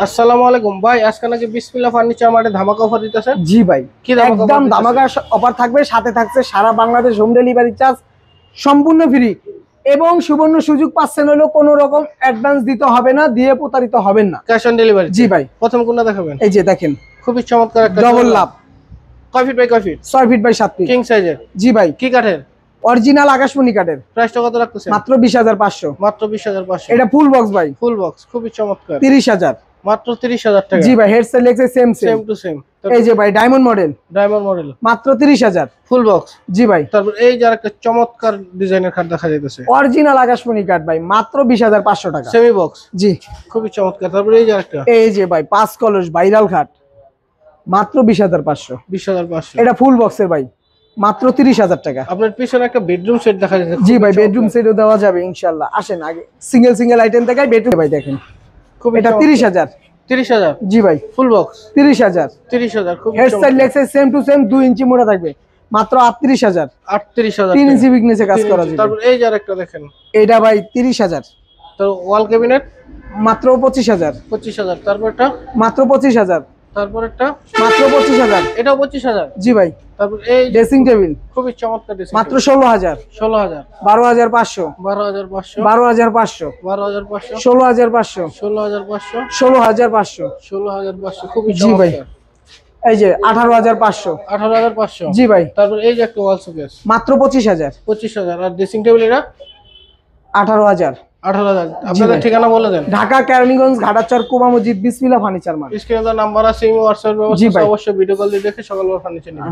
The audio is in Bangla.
আসসালামু আলাইকুম ভাই, আজকে নাকি বিসমিল্লাহ ফার্নিচার মার্টে ধামাকা অফার দিতেছেন? জি ভাই, কি একদম ধামাকা অফার থাকবে। সাথে থাকছে সারা বাংলাদেশ হোম ডেলিভারি চার্জ সম্পূর্ণ ফ্রি এবং সুবর্ণ সুযোগ পাচ্ছেন হলো কোনো রকম অ্যাডভান্স দিতে হবে না, দিয়ে প্রতারিত হবেন না। Cash on delivery? জি ভাই। প্রথম কোনটা দেখাবেন? এই যে দেখেন, খুবই চমৎকার একটা ডবল লাভ। কয় ফিট বাই কয় feet? 6 feet by 7 feet king সাইজের। জি ভাই। কি কাঠের? অরিজিনাল আকাশমণি কাঠের। প্রাইসটা কত রাখতেছেন? মাত্র 20,500। মাত্র 20,500। এটা ফুল বক্স ভাই। ফুল বক্স, খুবই চমৎকার। 30,000। মাত্র 30,000 টাকা। জি ভাই, হেডসেট লেগছে সেম টু সেম। এই যে ভাই ডায়মন্ড মডেল। ডায়মন্ড মডেল মাত্র 30,000। Full box. জি ভাই। তারপর এই যে একটা চমৎকার ডিজাইনের খাট দেখা যাইতেছে, অরিজিনাল আকাশমণি কাঠ ভাই, মাত্র 20,500 টাকা। Semi box. জি, খুবই চমৎকার। তারপর এই যে একটা, এই যে ভাই 5 কলস ভাইরাল খাট, মাত্র 20,500। 20,500। এটা ফুল বক্সের ভাই, মাত্র 30,000 টাকা। আপনার পিছনে একটা বেডরুম সেট দেখা যাচ্ছে। জি ভাই, বেডরুম সেটও দেওয়া যাবে ইনশাআল্লাহ। আসেন আগে সিঙ্গেল আইটেম দেখাই। বেডরুম ভাই দেখেন, খুবই এটা 30,000। 30,000। জি ভাই, ফুল বক্স 30,000। 30,000। খুব হেডসেট লেগছে সেম টু সেম 2 ইঞ্চি মোটা থাকবে, মাত্র 38,000। 38,000। 3 ইঞ্চি বিগনেসে কাজ করা যাবে। তারপর এই যে আরেকটা দেখেন, এটা ভাই 30,000। তো ওয়াল ক্যাবিনেট মাত্র 25,000। 25,000। তারপরটা মাত্র 25,000। তারপরটা মাত্র 25,000। এটাও 25,000। জি ভাই। তারপর এই ড্রেসিং টেবিল খুবই চমৎকার ড্রেসিং মাত্র 16,000। 16,000। 12,500। 12,500। 12,500। 12,500। 16,500। 16,500। 16,500। 16,500। খুবই জি ভাই। চমৎকার। এই যে 18,500। 18,500। জি ভাই। তারপর এই যে একটা ওয়াল শোকেস মাত্র 25,000। 25,000। আর ড্রেসিং টেবিল এটা 18,000। 18,000। আপনাদের ঠিকানা বলে দেন। ঢাকা কেরানীগঞ্জ ঘাটাচর কুবা মসজিদ বিসমিল্লাহ ফার্নিচার মার্ট। স্ক্রিনে দেওয়া নাম্বার আছে, হোয়াটসঅ্যাপ জি ব্যবস্থা, ভাই। অবশ্যই ভিডিও কল দিয়ে দেখে সকালবেলা ফার্নিচার নিন।